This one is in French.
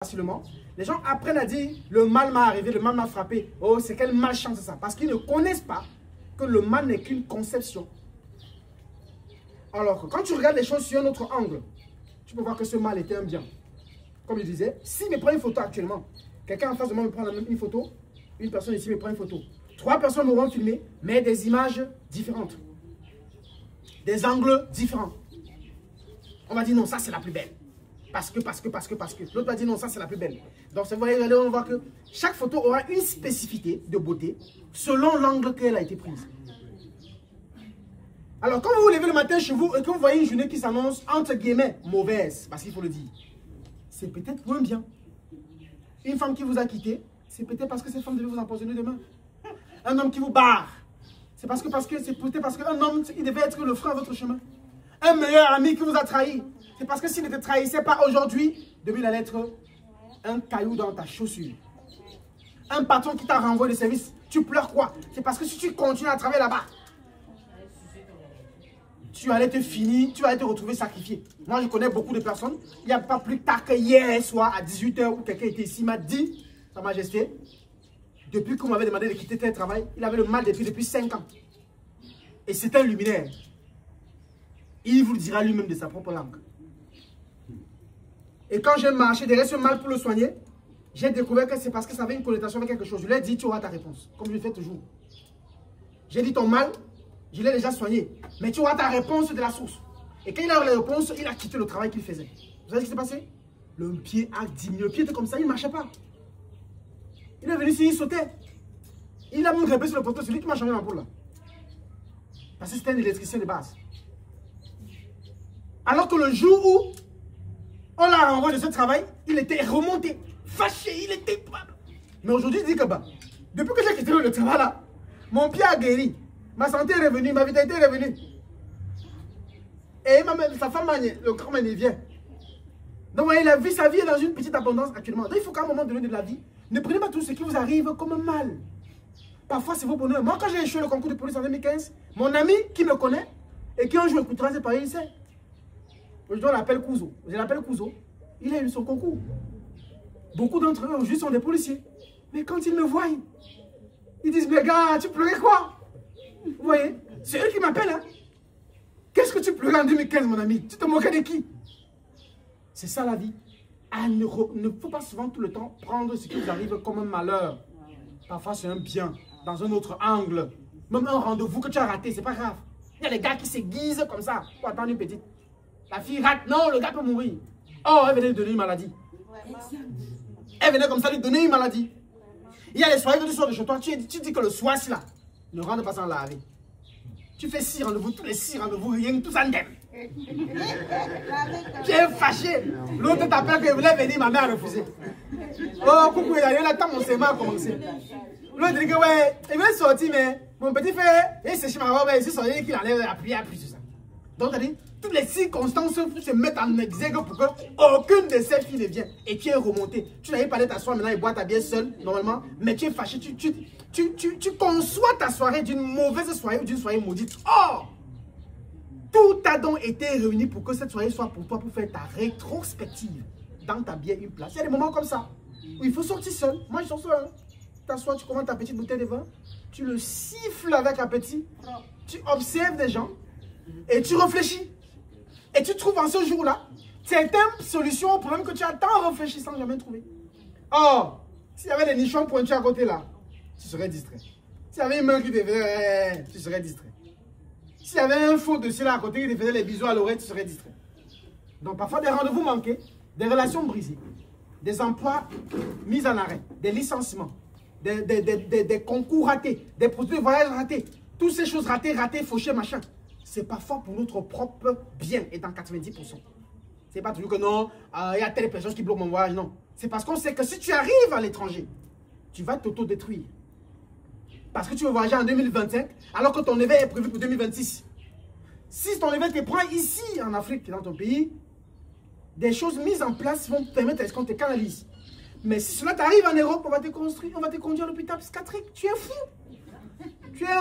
facilement, les gens apprennent à dire le mal m'a arrivé, le mal m'a frappé. Oh, c'est quelle malchance ça. Parce qu'ils ne connaissent pas que le mal n'est qu'une conception. Alors que quand tu regardes les choses sur un autre angle, tu peux voir que ce mal était un bien. Comme je disais, si je me prends une photo actuellement, quelqu'un en face de moi me prend une photo, une personne ici me prend une photo. 3 personnes m'auront filmé, mais des images différentes. Des angles différents. On va dire non, ça c'est la plus belle. Parce que. L'autre va dire non, ça c'est la plus belle. Donc, vous voyez, on voit que chaque photo aura une spécificité de beauté selon l'angle qu'elle a été prise. Alors, quand vous vous levez le matin chez vous et que vous voyez une journée qui s'annonce entre guillemets mauvaise, parce qu'il faut le dire, c'est peut-être pour un bien. Une femme qui vous a quitté, c'est peut-être parce que cette femme devait vous empoisonner demain. Un homme qui vous barre, c'est peut-être parce qu'un homme, il devait être le frein à votre chemin. Un meilleur ami qui vous a trahi, c'est parce que s'il ne te trahissait pas aujourd'hui, demain il allait être un caillou dans ta chaussure. Un patron qui t'a renvoyé de service, tu pleures quoi? C'est parce que si tu continues à travailler là-bas, tu allais te retrouver sacrifié. Moi, je connais beaucoup de personnes. Il n'y a pas plus tard que hier soir, à 18 h, où quelqu'un était ici, m'a dit, Sa Majesté, depuis qu'on m'avait demandé de quitter tel travail, il avait le mal depuis 5 ans. Et c'est un luminaire. Il vous le dira lui-même de sa propre langue. Et quand j'ai marché derrière ce mal pour le soigner, j'ai découvert que c'est parce que ça avait une connotation avec quelque chose. Je lui ai dit, tu auras ta réponse, comme je le fais toujours. J'ai dit, ton mal, je l'ai déjà soigné, mais tu auras ta réponse de la source. Et quand il a eu la réponse, il a quitté le travail qu'il faisait. Vous savez ce qui s'est passé? Le pied a diminué. Le pied était comme ça, il ne marchait pas. Il est venu ici, il sautait. Il a même grimpé sur le poteau, c'est lui qui m'a changé l'ampoule là. Parce que c'était un électricien de base. Alors que le jour où on l'a renvoyé de ce travail, il était remonté, fâché, il était... Mais aujourd'hui, il dit que bah, depuis que j'ai quitté le travail là, mon pied a guéri, ma santé est revenue, ma vitalité est revenue. Et sa femme, le grand il vient. Donc, voyez, sa vie est dans une petite abondance actuellement. Donc, il faut qu'à un moment donné de la vie, ne prenez pas tout ce qui vous arrive comme un mal. Parfois, c'est vos bonheurs. Moi, quand j'ai échoué le concours de police en 2015, mon ami qui me connaît et qui un jour écoutera ces paris, il sait. Aujourd'hui, on l'appelle Kouzo. Je l'appelle Kouzo. Il a eu son concours. Beaucoup d'entre eux aujourd'hui sont des policiers. Mais quand ils me voient, ils disent, mais gars, tu pleurais quoi? Vous voyez? C'est eux qui m'appellent. Hein? Qu'est-ce que tu pleurais en 2015, mon ami? Tu te moquais de qui? C'est ça la vie. Ah, ne faut pas souvent tout le temps prendre ce qui vous arrive comme un malheur. Parfois, c'est un bien, dans un autre angle. Même un rendez-vous que tu as raté, c'est pas grave. Il y a des gars qui s'aiguisent comme ça pour attendre une petite. La fille rate, non, le gars peut mourir. Oh, elle venait lui donner une maladie. Elle venait comme ça lui donner une maladie. Il y a les soirées que tu sors de chez toi, tu dis que le soir, c'est là. Ne rentre pas sans laver. Tu fais 6 rendez-vous, tous les 6 rendez-vous, rien, tout ça n'aime. Tu es fâché. L'autre t'appelle qu'il voulait venir, ma mère a refusé. Oh, coucou, il a temps, mon sément a commencé. L'autre dit que ouais, il veut sortir, mais mon petit frère, il s'est chez ma robe, il s'est sorti qu'il allait appuyer sur ça. Donc, t'as dit, toutes les circonstances se mettent en exergue pour que aucune de ces filles ne vienne. Et tu es remonté. Tu n'avais pas de t'asseoir maintenant et boire ta bière seule, normalement, mais tu es fâché. Tu conçois ta soirée d'une mauvaise soirée ou d'une soirée maudite. Oh! Tout a donc été réuni pour que cette soirée soit pour toi, pour faire ta rétrospective dans ta bière une place. Il y a des moments comme ça où il faut sortir seul. Moi, je sors seul. Hein. Tu t'assois, tu commandes ta petite bouteille de vin, tu le siffles avec appétit, tu observes des gens et tu réfléchis. Et tu trouves en ce jour-là certaines solutions au problème que tu as tant réfléchi sans jamais trouver. Or, s'il y avait des nichons pointus à côté là, tu serais distrait. S'il y avait une main qui te faisait, tu serais distrait. S'il y avait un faux dossier là à côté qui te faisait les bisous à l'oreille, tu serais distrait. Donc parfois des rendez-vous manqués, des relations brisées, des emplois mis en arrêt, des licenciements, des concours ratés, des procédures de voyage ratés, toutes ces choses ratées, fauchées, machin. C'est parfois pour notre propre bien et dans 90%. C'est pas toujours que non, il y a telle personne qui bloque mon voyage, non. C'est parce qu'on sait que si tu arrives à l'étranger, tu vas t'auto-détruire. Parce que tu veux voyager en 2025, alors que ton éveil est prévu pour 2026. Si ton éveil te prend ici, en Afrique, dans ton pays, des choses mises en place vont te permettre qu'on te canalise. Mais si cela t'arrive en Europe, on va te conduire à l'hôpital psychiatrique. Tu es fou. Tu es